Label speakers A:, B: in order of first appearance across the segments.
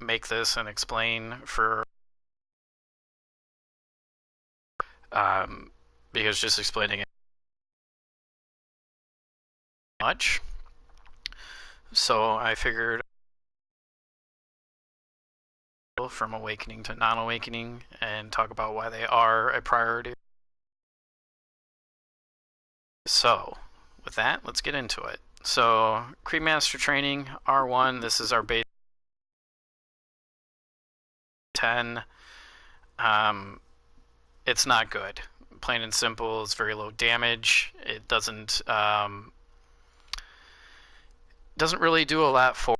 A: make this and explain for because just explaining it much. So I figured from awakening to non-awakening and talk about why they are a priority. So with that, let's get into it. So Creed Master Training R1, this is our base 10. It's not good. Plain and simple, it's very low damage. It doesn't really do a lot for,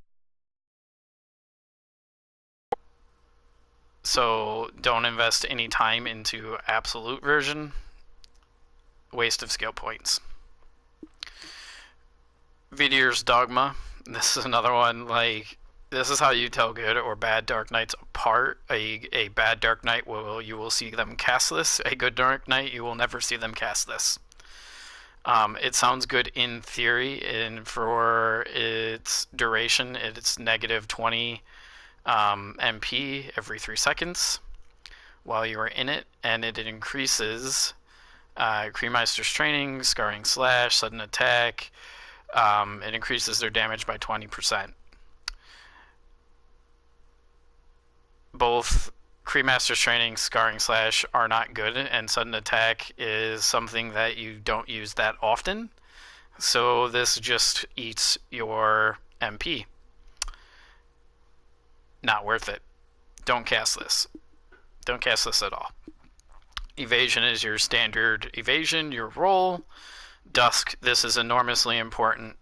A: so don't invest any time into absolute version. Waste of skill points. Vidyr's Dogma. This is another one. Like, this is how you tell good or bad Dark Knights apart. A bad Dark Knight you will see them cast this. A good Dark Knight, you will never see them cast this. It sounds good in theory, and for its duration, it's negative 20 MP every 3 seconds while you are in it, and it increases Creed Master's Training, Scarring Slash, Sudden Attack. It increases their damage by 20%. Both Creed Master's Training, Scarring Slash are not good, and Sudden Attack is something that you don't use that often. So this just eats your MP. Not worth it. Don't cast this. Don't cast this at all. Evasion is your standard evasion, your roll. Dusk, this is enormously important.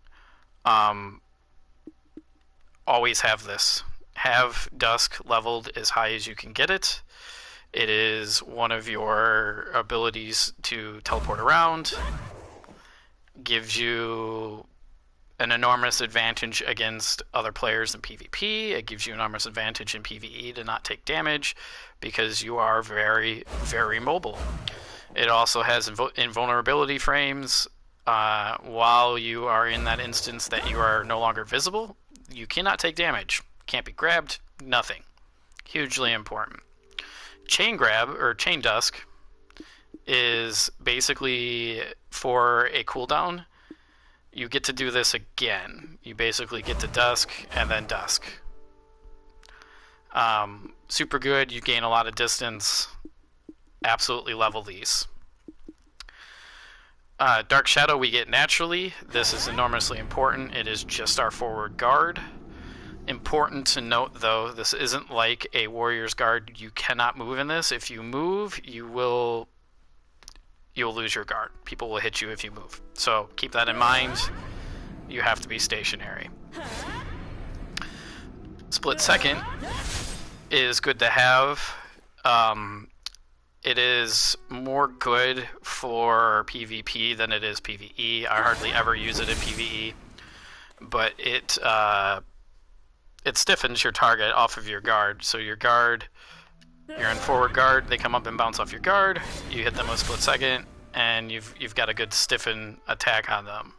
A: Always have this. Have Dusk leveled as high as you can get it. It is one of your abilities to teleport around. Gives you an enormous advantage against other players in PvP. It gives you an enormous advantage in PvE to not take damage because you are very, very mobile. It also has invulnerability frames. While you are in that instance that you are no longer visible, you cannot take damage. Can't be grabbed, nothing. Hugely important. Chain Grab, or Chain Dusk, is basically for a cooldown. You get to do this again. You basically get to Dusk and then Dusk. Super good, you gain a lot of distance. Absolutely level these. Dark Shadow we get naturally. This is enormously important. It is just our forward guard. Important to note, though, this isn't like a Warrior's Guard. You cannot move in this. If you move, you'll lose your guard. People will hit you if you move. So keep that in mind. You have to be stationary. Split Second is good to have. It is more good for PvP than it is PvE. I hardly ever use it in PvE, but it stiffens your target off of your guard. So your guard, you're in forward guard, they come up and bounce off your guard, you hit them with Split Second, and you've got a good stiffen attack on them.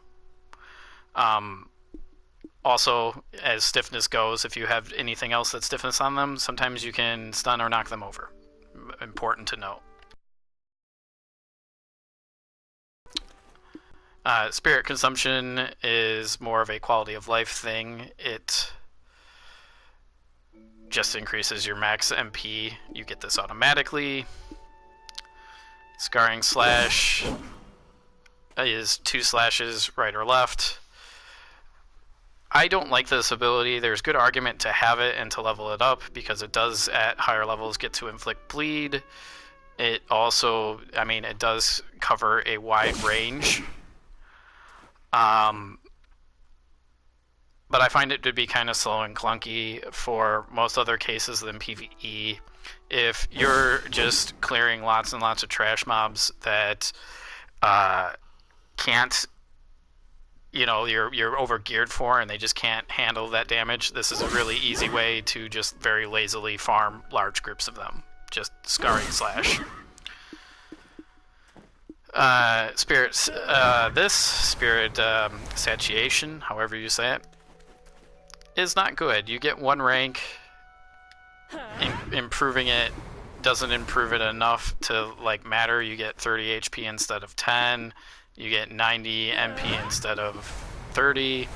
A: Also, as stiffness goes, if you have anything else that stiffness on them, sometimes you can stun or knock them over. Important to note. Spirit consumption is more of a quality of life thing. It just increases your max MP. You get this automatically. Scarring Slash is 2 slashes right or left. I don't like this ability. There's good argument to have it and to level it up because it does at higher levels get to inflict bleed. It also, I mean, it does cover a wide range. But I find it to be kind of slow and clunky for most other cases than PvE. If you're just clearing lots and lots of trash mobs that can't, you know, you're over geared for and they just can't handle that damage, this is a really easy way to just very lazily farm large groups of them. Just Scarring Slash. Spirit Satiation, however you say it, is not good. You get 1 rank improving it doesn't improve it enough to like matter. You get 30 HP instead of 10. You get 90 MP instead of 30.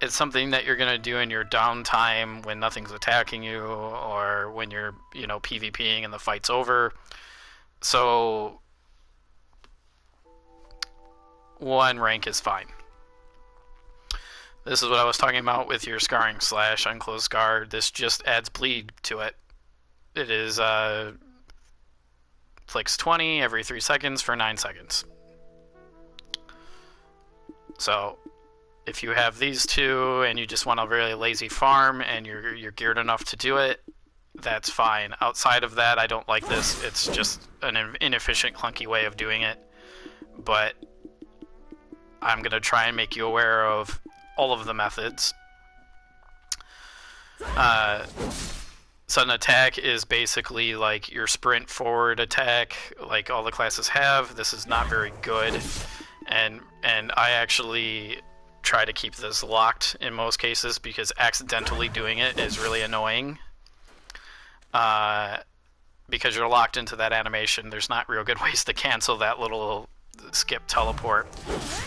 A: It's something that you're gonna do in your downtime when nothing's attacking you, or when you're, you know, PvPing and the fight's over. So 1 rank is fine. This is what I was talking about with your Scarring Slash Unclosed Scar. This just adds bleed to it. It is flicks 20 every 3 seconds for 9 seconds. So if you have these two and you just want a really lazy farm and you're geared enough to do it, that's fine. Outside of that, I don't like this. It's just an inefficient, clunky way of doing it. But I'm going to try and make you aware of all of the methods. Sudden attack is basically like your sprint forward attack, like all the classes have. This is not very good, and I actually try to keep this locked in most cases because accidentally doing it is really annoying. Because you're locked into that animation, there's not real good ways to cancel that little skip teleport.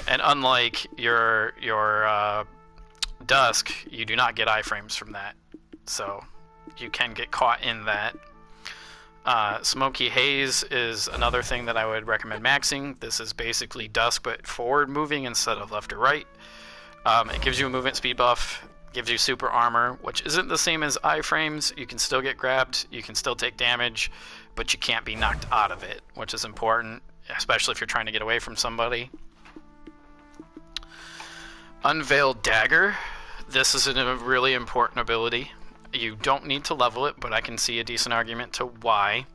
A: And unlike your Dusk, you do not get iframes from that, so you can get caught in that. Smoky Haze is another thing that I would recommend maxing. This is basically Dusk but forward moving instead of left or right. It gives you a movement speed buff, gives you super armor, which isn't the same as iframes. You can still get grabbed, you can still take damage, but you can't be knocked out of it, which is important, especially if you're trying to get away from somebody. Unveiled Dagger. This is a really important ability. You don't need to level it, but I can see a decent argument to why.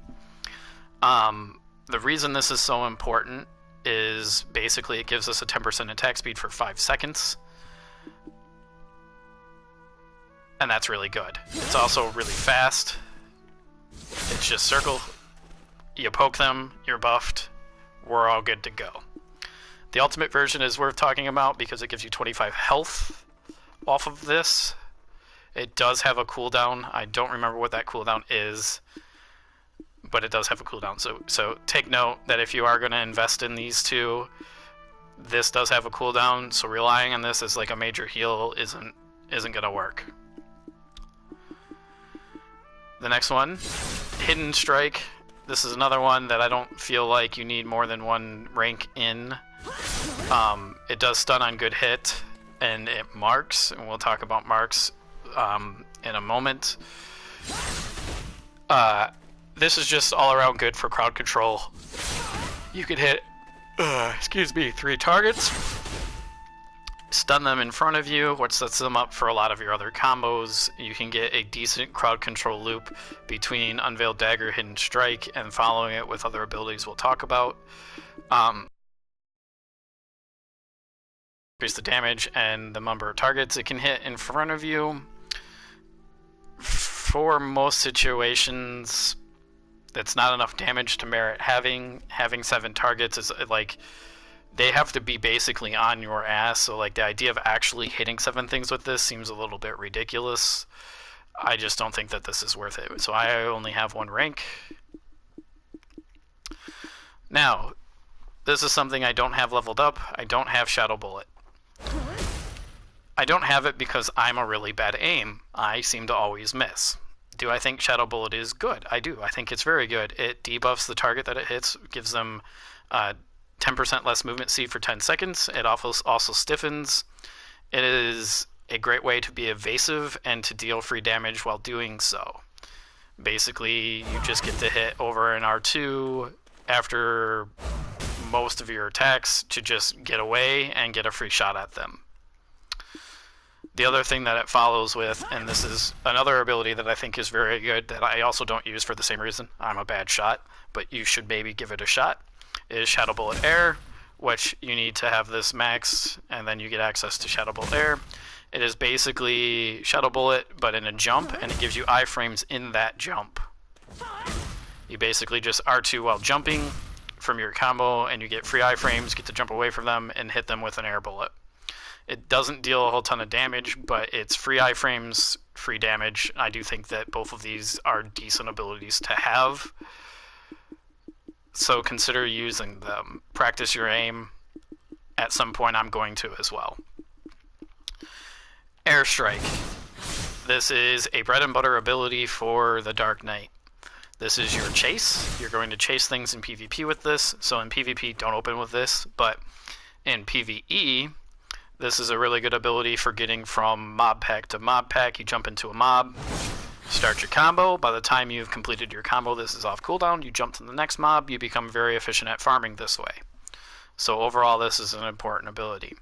A: The reason this is so important is basically it gives us a 10% attack speed for 5 seconds. And that's really good. It's also really fast. It's just circle, you poke them, you're buffed, we're all good to go. The ultimate version is worth talking about because it gives you 25 health off of this. It does have a cooldown. I don't remember what that cooldown is, but it does have a cooldown. So take note that if you are going to invest in these two, this does have a cooldown, so relying on this as like a major heal isn't going to work. The next one, Hidden Strike. This is another one that I don't feel like you need more than 1 rank in. It does stun on good hit, and it marks, and we'll talk about marks in a moment. This is just all around good for crowd control. You could hit, 3 targets, stun them in front of you, which sets them up for a lot of your other combos. You can get a decent crowd control loop between Unveiled Dagger, Hidden Strike, and following it with other abilities we'll talk about. Increase the damage and the number of targets it can hit in front of you. For most situations, that's not enough damage to merit having 7 targets. Is like, they have to be basically on your ass, so like the idea of actually hitting 7 things with this seems a little bit ridiculous. I just don't think that this is worth it. So I only have 1 rank. Now, this is something I don't have leveled up. I don't have Shadow Bullet. I don't have it because I'm a really bad aim. I seem to always miss. Do I think Shadow Bullet is good? I do. I think it's very good. It debuffs the target that it hits, gives them 10% less movement speed for 10 seconds. It also stiffens. It is a great way to be evasive and to deal free damage while doing so. Basically, you just get to hit over an R2 after most of your attacks to just get away and get a free shot at them. The other thing that it follows with, and this is another ability that I think is very good that I also don't use for the same reason, I'm a bad shot, but you should maybe give it a shot, is Shadow Bullet Air, which you need to have this maxed, and then you get access to Shadow Bullet Air. It is basically Shadow Bullet, but in a jump, and it gives you iframes in that jump. You basically just R2 while jumping from your combo, and you get free iframes, get to jump away from them, and hit them with an air bullet. It doesn't deal a whole ton of damage, but it's free iframes free damage. I do think that both of these are decent abilities to have, so consider using them. Practice your aim. At some point I'm going to as well. Airstrike. This is a bread and butter ability for the Dark Knight. This is your chase. You're going to chase things in PvP with this. So in PvP, don't open with this. But in PvE, this is a really good ability for getting from mob pack to mob pack. You jump into a mob, start your combo. By the time you've completed your combo, this is off cooldown. You jump to the next mob. You become very efficient at farming this way. So overall, this is an important ability.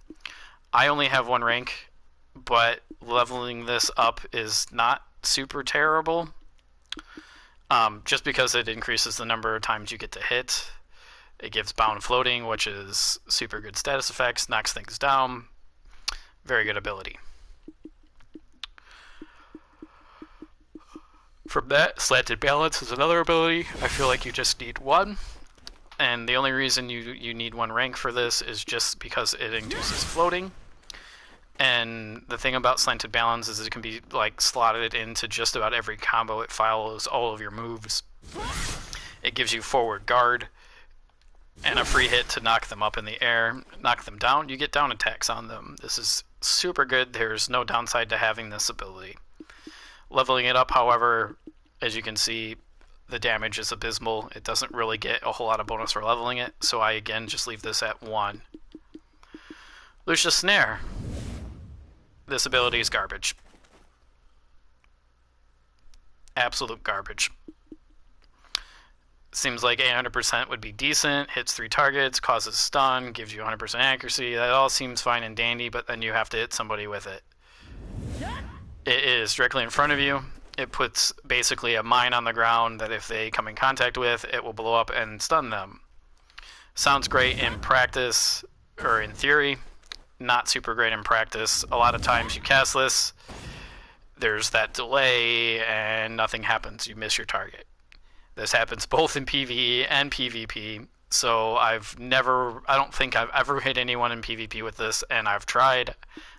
A: I only have 1 rank, but leveling this up is not super terrible. Just because it increases the number of times you get to hit. It gives bound floating, which is super good status effects, knocks things down. Very good ability. From that, Slanted Balance is another ability. I feel like you just need 1. And the only reason you need 1 rank for this is just because it induces floating. And the thing about Slanted Balance is it can be like slotted into just about every combo. It follows all of your moves. It gives you forward guard and a free hit to knock them up in the air. Knock them down, you get down attacks on them. This is super good. There's no downside to having this ability. Leveling it up, however, as you can see, the damage is abysmal. It doesn't really get a whole lot of bonus for leveling it, so I again just leave this at 1. Lucius Snare. This ability is garbage. Absolute garbage. Seems like 800% would be decent, hits 3 targets, causes stun, gives you 100% accuracy. That all seems fine and dandy, but then you have to hit somebody with it. It is directly in front of you. It puts basically a mine on the ground that if they come in contact with, it will blow up and stun them. Sounds great in practice, or in theory. Not super great in practice. A lot of times you cast this, there's that delay, and nothing happens. You miss your target. This happens both in PvE and PvP, so I don't think I've ever hit anyone in PvP with this, and I've tried.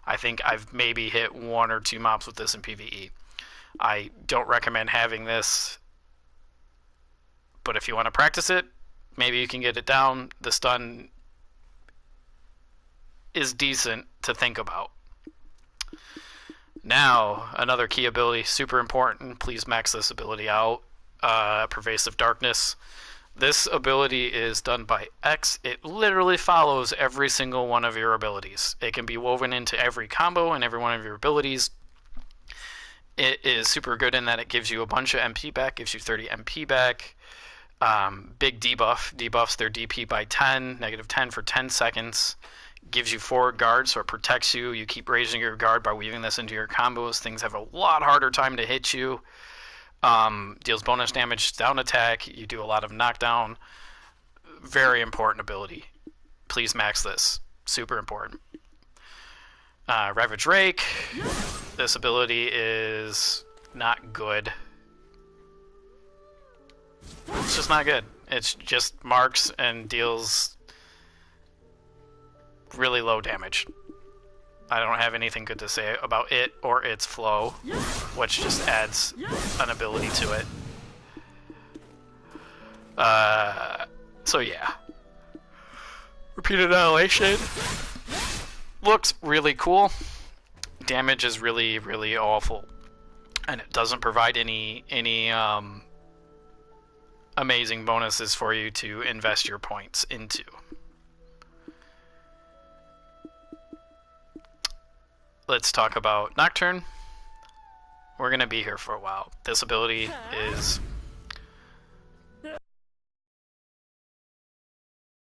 A: I think I've maybe hit 1 or 2 mobs with this in PvE. I don't recommend having this, but if you want to practice it, maybe you can get it down. The stun is decent to think about. Now, another key ability, super important. Please max this ability out. Pervasive Darkness. This ability is done by X. It literally follows every single one of your abilities. It can be woven into every combo and every one of your abilities. It is super good in that it gives you a bunch of MP back, gives you 30 MP back. Big debuff. Debuffs their DP by 10, -10 for 10 seconds. Gives you forward guard, so it protects you. You keep raising your guard by weaving this into your combos. Things have a lot harder time to hit you. Deals bonus damage, down attack. You do a lot of knockdown. Very important ability. Please max this. Super important. Ravage Rake. This ability is not good. It's just not good. It's just marks and deals really low damage. I don't have anything good to say about it or its flow, which just adds an ability to it. So yeah. Repeated Annihilation looks really cool. Damage is really, really awful, and it doesn't provide any amazing bonuses for you to invest your points into. Let's talk about Nocturne. We're going to be here for a while. This ability is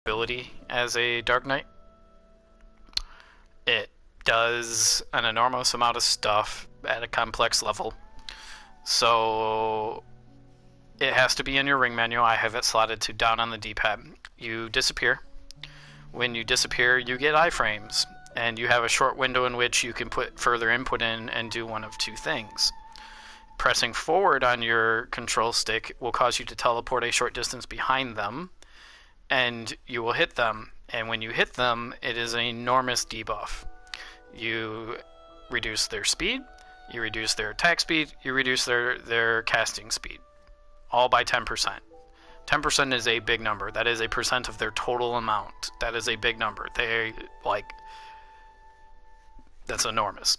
A: ability as a Dark Knight. It does an enormous amount of stuff at a complex level. So it has to be in your ring menu. I have it slotted to down on the D-pad. You disappear. When you disappear, you get iframes. And you have a short window in which you can put further input in and do one of 2 things. Pressing forward on your control stick will cause you to teleport a short distance behind them, and you will hit them. And when you hit them, it is an enormous debuff. You reduce their speed, You reduce their attack speed, you reduce their casting speed. All by 10%. 10% is a big number. That is a percent of their total amount. That is a big number. That's enormous.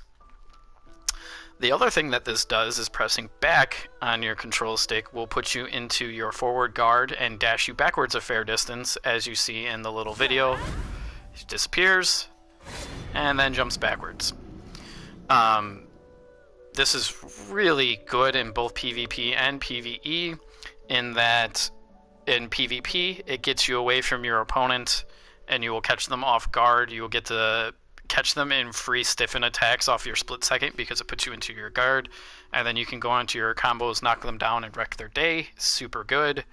A: The other thing that this does is pressing back on your control stick will put you into your forward guard and dash you backwards a fair distance, as you see in the little video. It disappears and then jumps backwards. This is really good in both PvP and PvE, in that in PvP it gets you away from your opponent and you will catch them off guard. You will get to catch them in free stiffen attacks off your split second because it puts you into your guard, and then you can go onto your combos, knock them down, and wreck their day. Super good.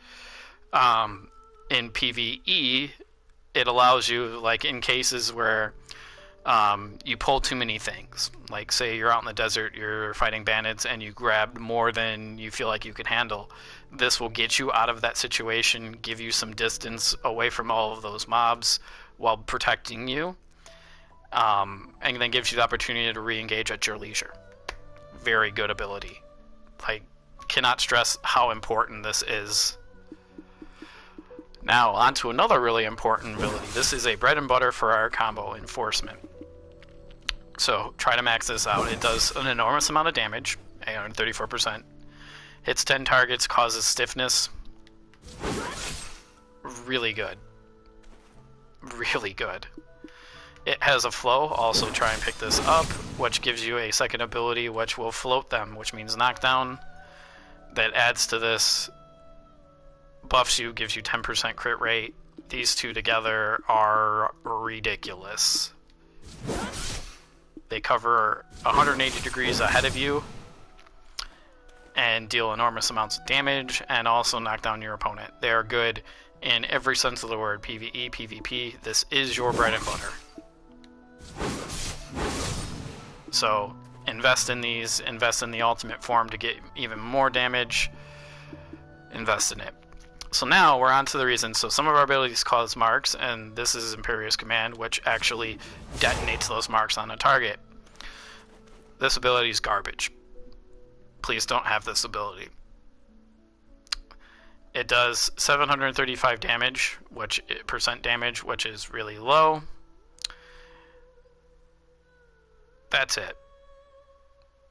A: In PvE, it allows you, like in cases where you pull too many things, like say you're out in the desert, you're fighting bandits, and you grabbed more than you feel like you can handle. This will get you out of that situation, give you some distance away from all of those mobs while protecting you. And then gives you the opportunity to re-engage at your leisure. Very good ability. Like, cannot stress how important this is. Now, on to another really important ability. This is a bread and butter for our combo, Enforcement. So, try to max this out. It does an enormous amount of damage, 834%. Hits 10 targets, causes stiffness. Really good. Really good. It has a flow, also try and pick this up, which gives you a second ability which will float them, which means knockdown. That adds to this, buffs you, gives you 10% crit rate. These two together are ridiculous. They cover 180 degrees ahead of you and deal enormous amounts of damage and also knock down your opponent. They are good in every sense of the word, PvE, PvP. This is your bread and butter. So invest in these, invest in the ultimate form to get even more damage, invest in it. So now we're on to the reason. So some of our abilities cause marks, and this is Imperious Command, which actually detonates those marks on a target. This ability is garbage. Please don't have this ability. It does 735 damage, percent damage, which is really low. That's it.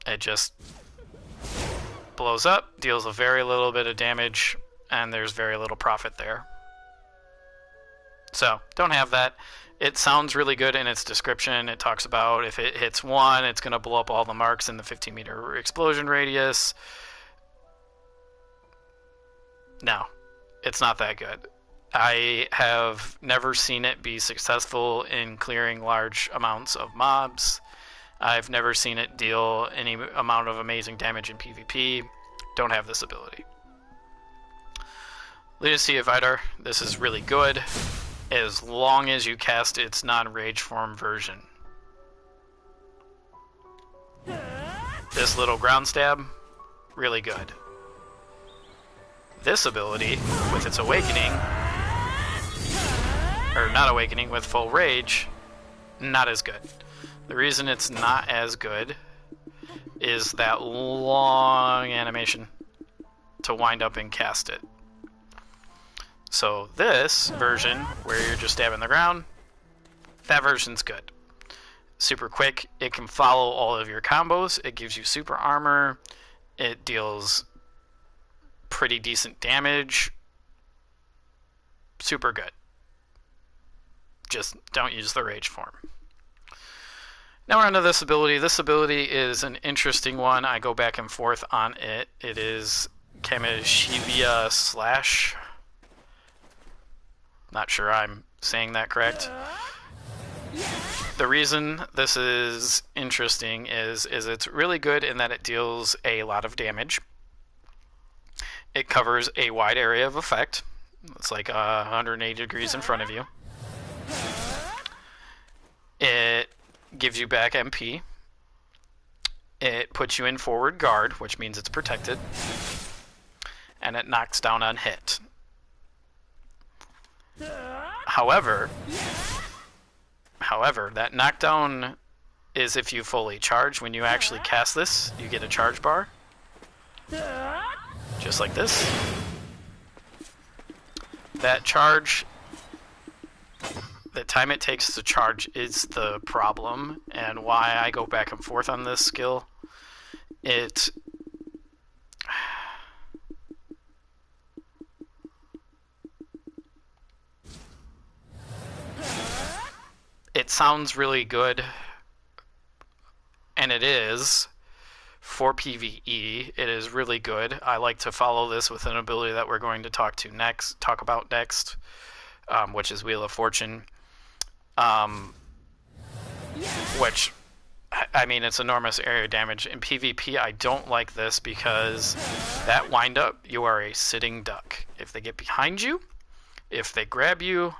A: It just blows up, deals a very little bit of damage, and there's very little profit there. So, don't have that. It sounds really good in its description. It talks about if it hits one, it's going to blow up all the marks in the 15-meter explosion radius. No, it's not that good. I have never seen it be successful in clearing large amounts of mobs. I've never seen it deal any amount of amazing damage in PvP. Don't have this ability. Lunacy of Vidar. This is really good as long as you cast its non-rage form version. This little ground stab, really good. This ability, with its awakening, or not awakening, with full rage, not as good. The reason it's not as good is that long animation to wind up and cast it. So this version, where you're just stabbing the ground, that version's good. Super quick, it can follow all of your combos, it gives you super armor, it deals pretty decent damage, super good. Just don't use the rage form. Now we're on to this ability. This ability is an interesting one. I go back and forth on it. It is Kamishivia Slash. Not sure I'm saying that correct. The reason this is interesting is it's really good in that it deals a lot of damage. It covers a wide area of effect. It's like 180 degrees in front of you. It gives you back MP. It puts you in forward guard, which means it's protected. And it knocks down on hit. However, that knockdown is if you fully charge. When you actually cast this, you get a charge bar. Just like this. That charge, the time it takes to charge is the problem, and why I go back and forth on this skill. It sounds really good, and it is. For PvE, it is really good. I like to follow this with an ability that we're going to talk about next, which is Wheel of Fortune. Which, I mean, it's enormous area damage. In PvP, I don't like this because that wind up, you are a sitting duck. If they get behind you, if they grab you,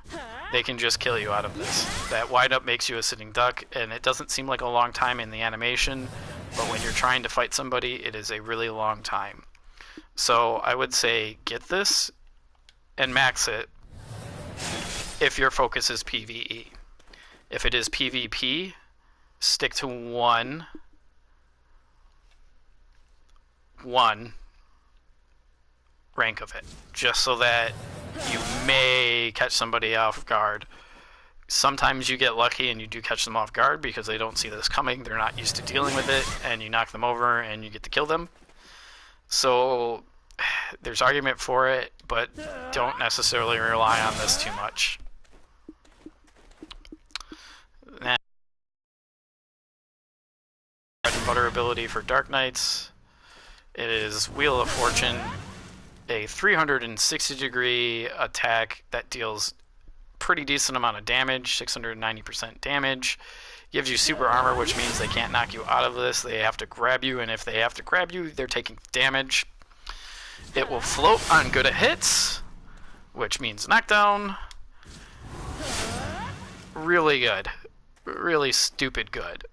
A: they can just kill you out of this. That wind up makes you a sitting duck, and it doesn't seem like a long time in the animation, but when you're trying to fight somebody, it is a really long time. So I would say get this and max it if your focus is PvE. If it is PvP, stick to one rank of it, just so that you may catch somebody off guard. Sometimes you get lucky and you do catch them off guard because they don't see this coming, they're not used to dealing with it, and you knock them over and you get to kill them. So there's argument for it, but don't necessarily rely on this too much. Bread and butter ability for Dark Knights. It is Wheel of Fortune, a 360-degree attack that deals pretty decent amount of damage, 690% damage. Gives you super armor, which means they can't knock you out of this. They have to grab you, and if they have to grab you, they're taking damage. It will float on good hits, which means knockdown. Really good. Really stupid good.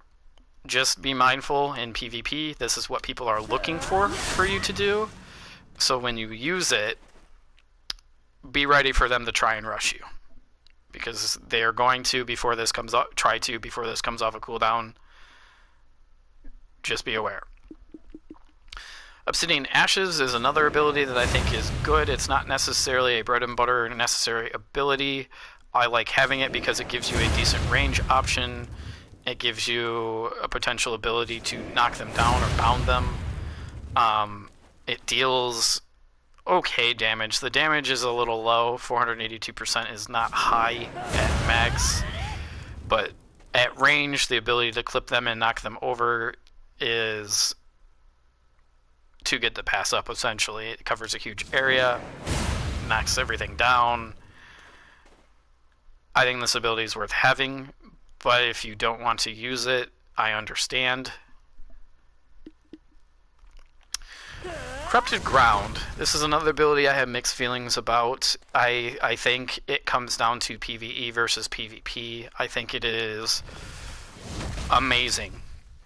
A: Just be mindful in PvP, this is what people are looking for you to do. So when you use it, be ready for them to try and rush you, because they are going to before this comes off. Before this comes off a cooldown. Just be aware. Obsidian Ashes is another ability that I think is good. It's not necessarily a bread and butter necessary ability. I like having it because it gives you a decent range option. It gives you a potential ability to knock them down or bound them. It deals okay damage. The damage is a little low. 482% is not high at max, but at range, the ability to clip them and knock them over is too good to pass up, essentially. It covers a huge area, knocks everything down. I think this ability is worth having, but if you don't want to use it, I understand. Corrupted Ground. This is another ability I have mixed feelings about. I think it comes down to PvE versus PvP. I think it is amazing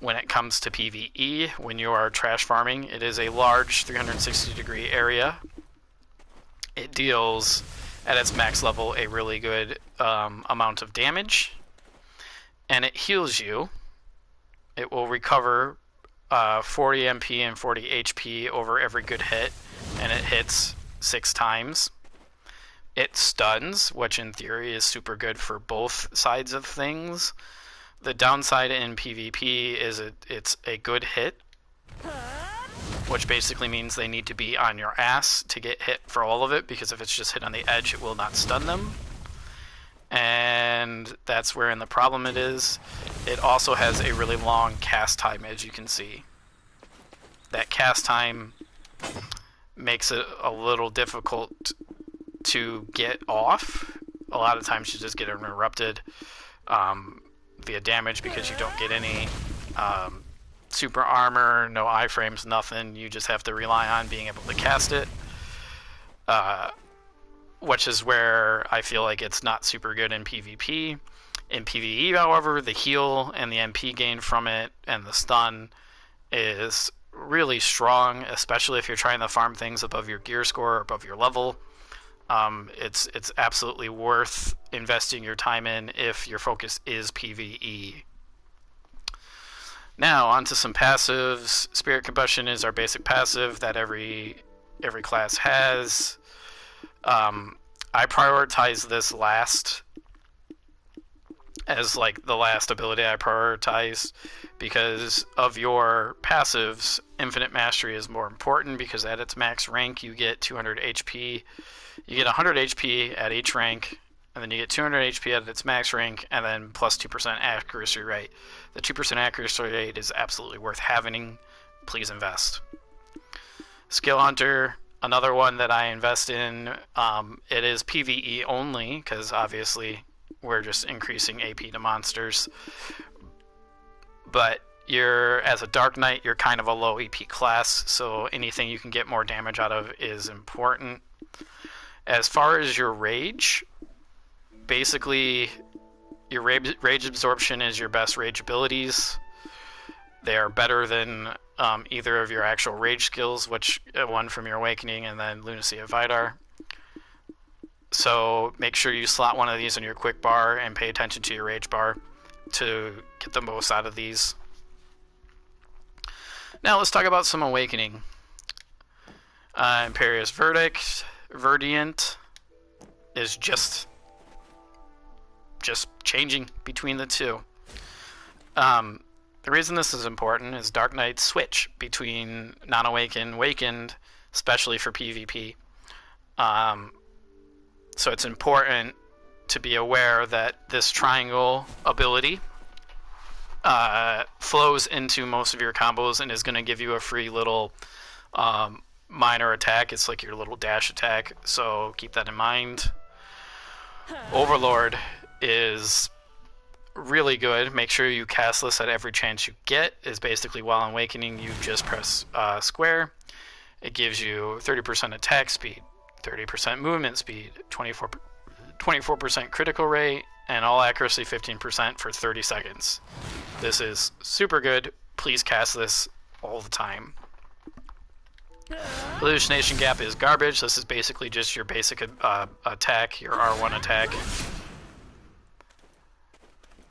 A: when it comes to PvE, when you are trash farming. It is a large 360-degree area. It deals, at its max level, a really good amount of damage. And it heals you. It will recover 40 MP and 40 HP over every good hit, and it hits 6 times. It stuns, which in theory is super good for both sides of things. The downside in PvP is it's a good hit, which basically means they need to be on your ass to get hit for all of it, because if it's just hit on the edge, it will not stun them. And that's wherein the problem it is. It also has a really long cast time, as you can see. That cast time makes it a little difficult to get off. A lot of times you just get interrupted via damage because you don't get any super armor, no iframes, nothing. You just have to rely on being able to cast it. Which is where I feel like it's not super good in PvP. In PvE, however, the heal and the MP gain from it and the stun is really strong, especially if you're trying to farm things above your gear score or above your level. It's absolutely worth investing your time in if your focus is PvE. Now, on to some passives. Spirit Combustion is our basic passive that every class has. I prioritize this last as like the last ability I prioritize because of your passives. Infinite Mastery is more important because at its max rank you get 200 HP. You get 100 HP at each rank, and then you get 200 HP at its max rank, and then plus 2% accuracy rate. The 2% accuracy rate is absolutely worth having. Please invest. Skill Hunter, another one that I invest in. It is PvE only, because obviously we're just increasing AP to monsters. But as a Dark Knight, you're kind of a low EP class, so anything you can get more damage out of is important. As far as your rage, basically your rage absorption is your best rage abilities. They are better than either of your actual rage skills, which one from your Awakening and then Lunacy of Vidar. So make sure you slot one of these in your quick bar and pay attention to your rage bar to get the most out of these. Now let's talk about some Awakening. Imperious Verdict. Verdiant is just changing between the two. The reason this is important is Dark Knights switch between non-awakened, awakened, especially for PvP. So it's important to be aware that this triangle ability flows into most of your combos and is going to give you a free little minor attack. It's like your little dash attack, so keep that in mind. Overlord is really good. Make sure you cast this at every chance you get. Is basically while awakening you just press square. It gives you 30% attack speed, 30% movement speed, 24% critical rate, and all accuracy 15% for 30 seconds. This is super good. Please cast this all the time. Hallucination Gap is garbage. This is basically just your basic attack, your R1 attack.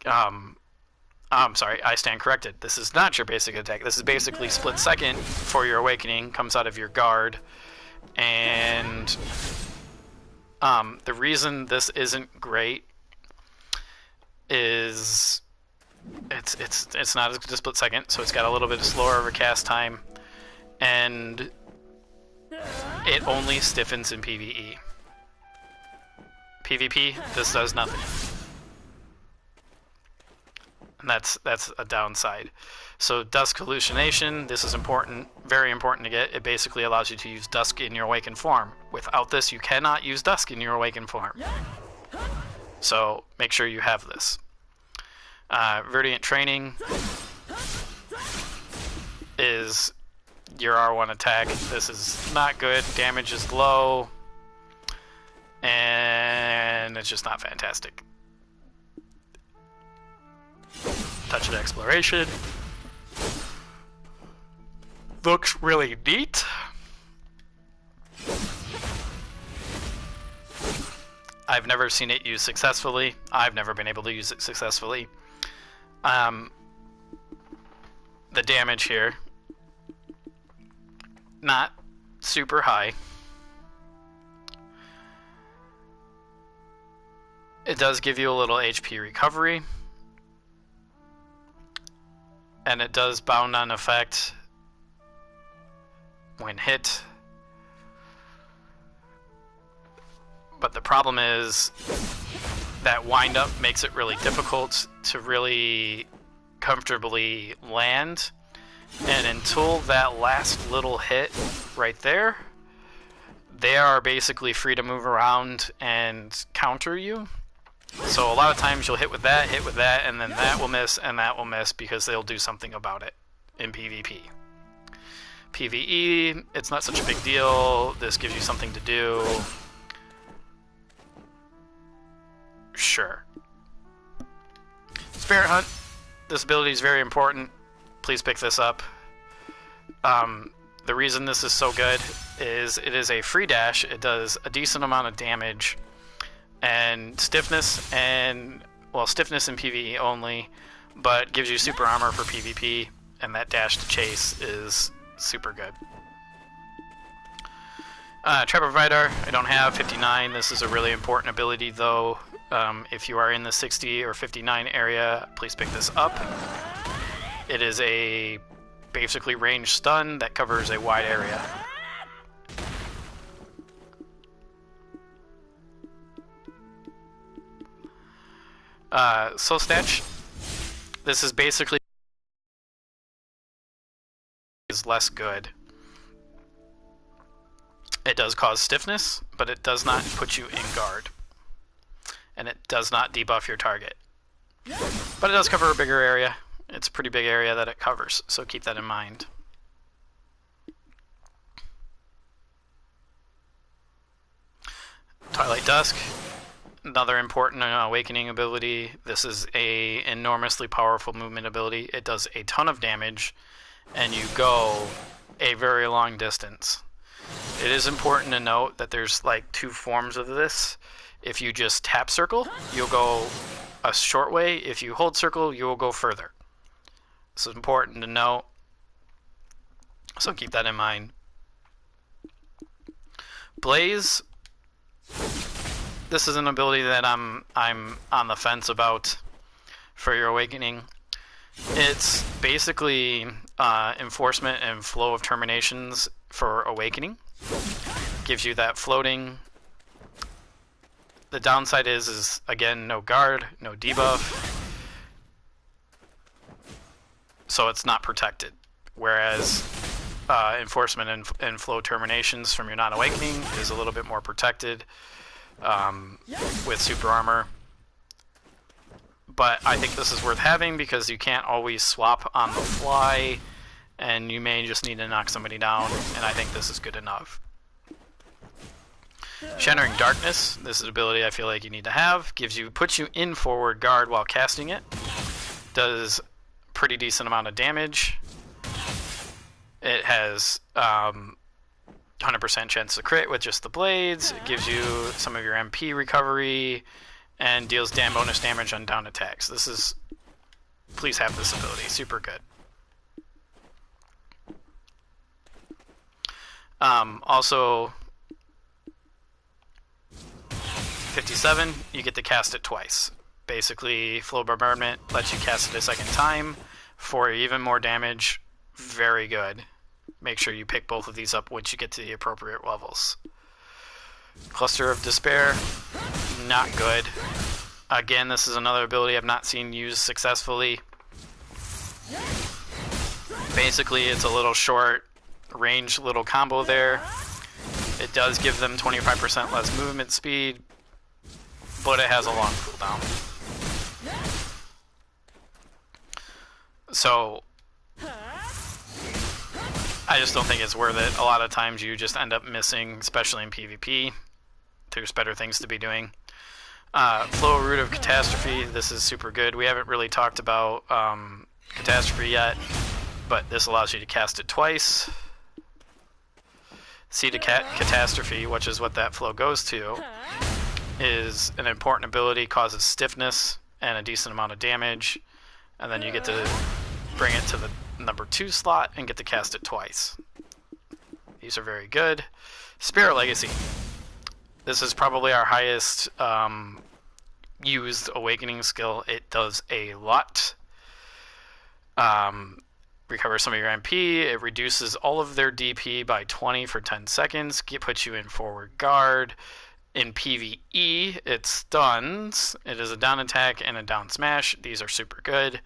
A: I'm sorry, I stand corrected. This is not your basic attack. This is basically split second for your awakening, comes out of your guard. And the reason this isn't great is it's not a split second, so it's got a little bit of slower recast time, and it only stiffens in PvE. PvP, this does nothing. And that's a downside. So Dusk Hallucination, this is important, very important to get. It basically allows you to use Dusk in your awakened form. Without this, you cannot use Dusk in your awakened form. So make sure you have this. Verdiant Training is your R1 attack. This is not good. Damage is low. And it's just not fantastic. Touch of Exploration. Looks really neat. I've never seen it used successfully. I've never been able to use it successfully. The damage here, not super high. It does give you a little HP recovery. And it does bound on effect when hit. But the problem is that wind up makes it really difficult to really comfortably land. And until that last little hit right there, they are basically free to move around and counter you. So a lot of times you'll hit with that, and then that will miss, and that will miss because they'll do something about it in PvP. PvE, it's not such a big deal. This gives you something to do. Sure. Spirit Hunt, this ability is very important. Please pick this up. The reason this is so good is it is a free dash. It does a decent amount of damage. And stiffness in PvE only, but gives you super armor for PvP. and that dash to chase is super good. Trapper Vidar, I don't have 59. This is a really important ability though. If you are in the 60 or 59 area, please pick this up. It is a basically ranged stun that covers a wide area. Soul Snatch. This is basically less good. It does cause stiffness, but it does not put you in guard. And it does not debuff your target. But it does cover a bigger area. It's a pretty big area that it covers, so keep that in mind. Twilight Dusk, another important awakening ability. This is a enormously powerful movement ability. It does a ton of damage, and you go a very long distance. It is important to note that there's like two forms of this. If you just tap circle, you'll go a short way. If you hold circle, you will go further. This is important to note, so keep that in mind. Blaze. This is an ability that I'm on the fence about for your awakening. It's basically enforcement and flow of terminations for awakening. Gives you that floating. The downside is again no guard, no debuff, so it's not protected. Whereas enforcement and flow terminations from your non-awakening is a little bit more protected with super armor. But I think this is worth having because you can't always swap on the fly, and you may just need to knock somebody down, and I think this is good enough. Shattering Darkness, this is an ability I feel like you need to have. Puts you in forward guard while casting it. Does pretty decent amount of damage. It has 100% chance to crit with just the blades. It gives you some of your MP recovery and deals bonus damage on down attacks. Please have this ability, super good. Also, 57, you get to cast it twice. Basically, Flow Bombardment lets you cast it a second time for even more damage. Very good. Make sure you pick both of these up once you get to the appropriate levels. Cluster of Despair, not good. Again, this is another ability I've not seen used successfully. Basically, it's a little short range little combo there. It does give them 25% less movement speed, but it has a long cooldown. So I just don't think it's worth it. A lot of times you just end up missing, especially in PvP. There's better things to be doing. Flow Root of Catastrophe, this is super good. We haven't really talked about Catastrophe yet, but this allows you to cast it twice. Seed of Catastrophe, which is what that flow goes to, is an important ability, causes stiffness and a decent amount of damage, and then you get to bring it to the number 2 slot and get to cast it twice. These are very good. Spirit Legacy. This is probably our highest used awakening skill. It does a lot. Recover some of your MP. It reduces all of their DP by 20 for 10 seconds. Puts you in forward guard. In PvE, it stuns. It is a down attack and a down smash. These are super good.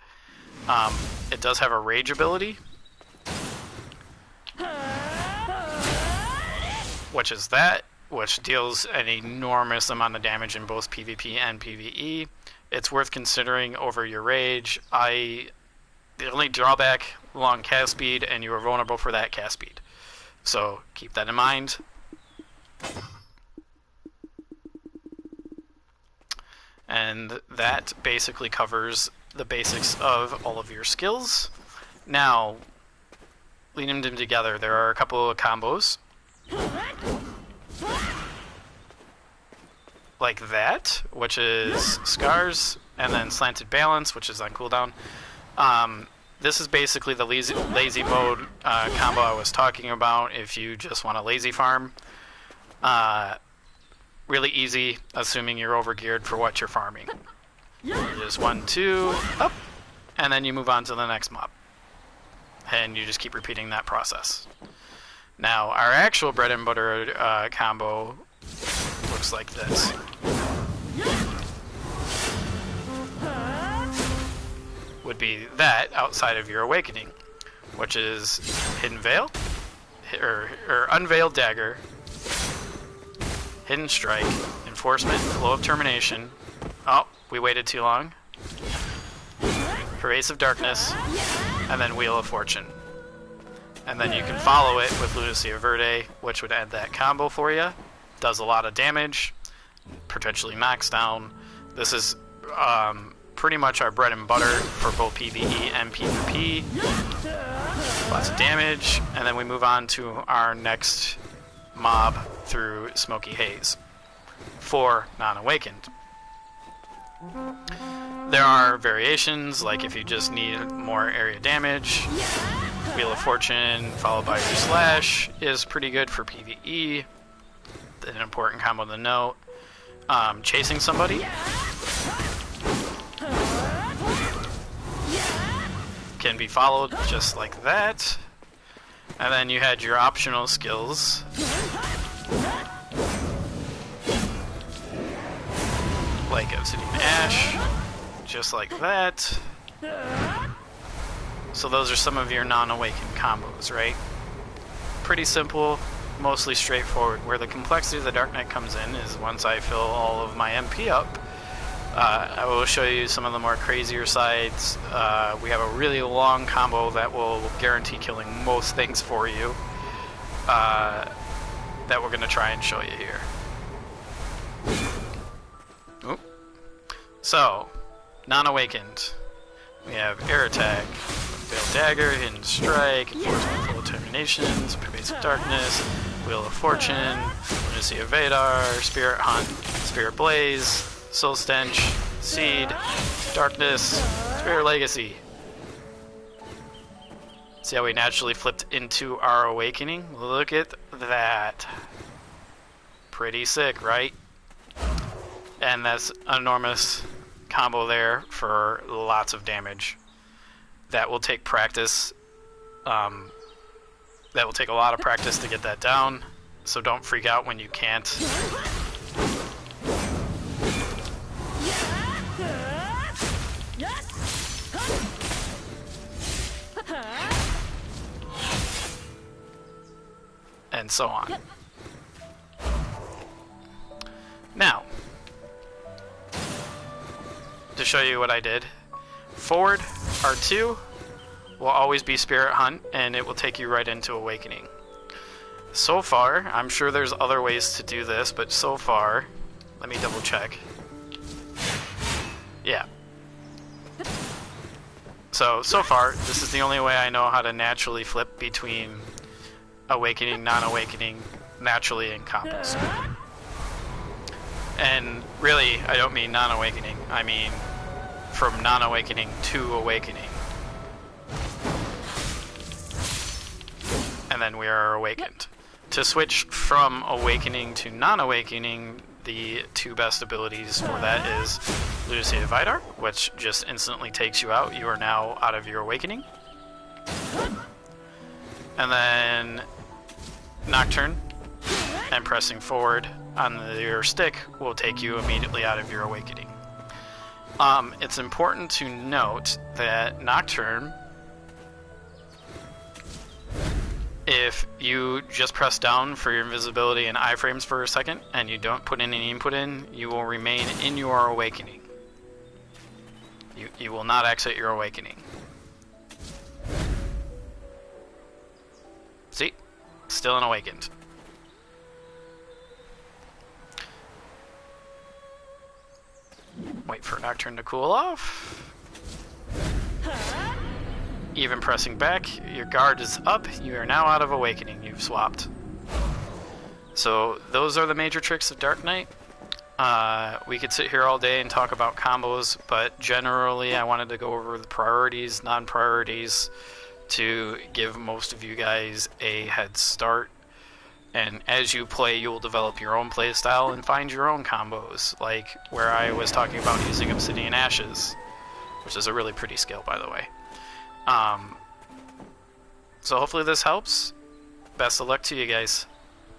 A: It does have a rage ability, which deals an enormous amount of damage in both PvP and PvE. It's worth considering over your rage. The only drawback, long cast speed, and you are vulnerable for that cast speed. So keep that in mind. And that basically covers the basics of all of your skills. Now, leading them together, there are a couple of combos. Like that, which is Scars, and then Slanted Balance, which is on cooldown. this is basically the lazy mode combo I was talking about if you just want to lazy farm. Really easy, assuming you're overgeared for what you're farming. Just 1, 2, up, and then you move on to the next mob. And you just keep repeating that process. Now, our actual bread and butter combo looks like this. Would be that outside of your awakening, which is Hidden Veil, or Unveiled Dagger, Hidden Strike, Enforcement, Flow of Termination. Oh, we waited too long. Pervasive Darkness, and then Wheel of Fortune. And then you can follow it with Lunacy of Verde, which would end that combo for you. Does a lot of damage, potentially knocks down. This is pretty much our bread and butter for both PvE and PvP. Lots of damage, and then we move on to our next mob through Smoky Haze for non-awakened. There are variations, like if you just need more area damage, Wheel of Fortune followed by your Slash is pretty good for PvE. An important combo to note. Chasing somebody can be followed just like that. And then you had your optional skills. Like Obsidian Ash, just like that. So those are some of your non-awakened combos, right? Pretty simple, mostly straightforward. Where the complexity of the Dark Knight comes in is once I fill all of my MP up, I will show you some of the more crazier sides. We have a really long combo that will guarantee killing most things for you, that we're going to try and show you here. Oop. So, non-awakened. We have Air Attack, Veiled Dagger, Hidden Strike, Enforcement, Full Terminations, Pervasive Darkness, Wheel of Fortune, Lunacy of Vadar, Spirit Hunt, Spirit Blaze, Soul Stench, Seed, Darkness, Spirit Legacy. See how we naturally flipped into our awakening? Look at that. Pretty sick, right? And that's an enormous combo there for lots of damage. That will take practice. That will take a lot of practice to get that down, so don't freak out when you can't. And so on. Now, to show you what I did, forward R2 will always be Spirit Hunt, and it will take you right into Awakening. So far, I'm sure there's other ways to do this, but so far, let me double check. Yeah. So far, this is the only way I know how to naturally flip between Awakening, non-awakening, naturally in combos. And really, I don't mean non-awakening, I mean from non-awakening to awakening. And then we are awakened. To switch from awakening to non-awakening, the two best abilities for that is Lunacy of Vidar, which just instantly takes you out. You are now out of your awakening. And then Nocturne and pressing forward on your stick will take you immediately out of your awakening. It's important to note that Nocturne, if you just press down for your invisibility and iframes for a second and you don't put any input in, you will remain in your awakening. You will not exit your awakening. See? Still unawakened. Wait for Nocturne to cool off. Even pressing back, your guard is up. You are now out of awakening. You've swapped. So those are the major tricks of Dark Knight. We could sit here all day and talk about combos, but generally I wanted to go over the priorities, non-priorities, to give most of you guys a head start. And as you play, you will develop your own play style and find your own combos, like where I was talking about using Obsidian Ashes, which is a really pretty skill, by the way. So hopefully this helps. Best of luck to you guys.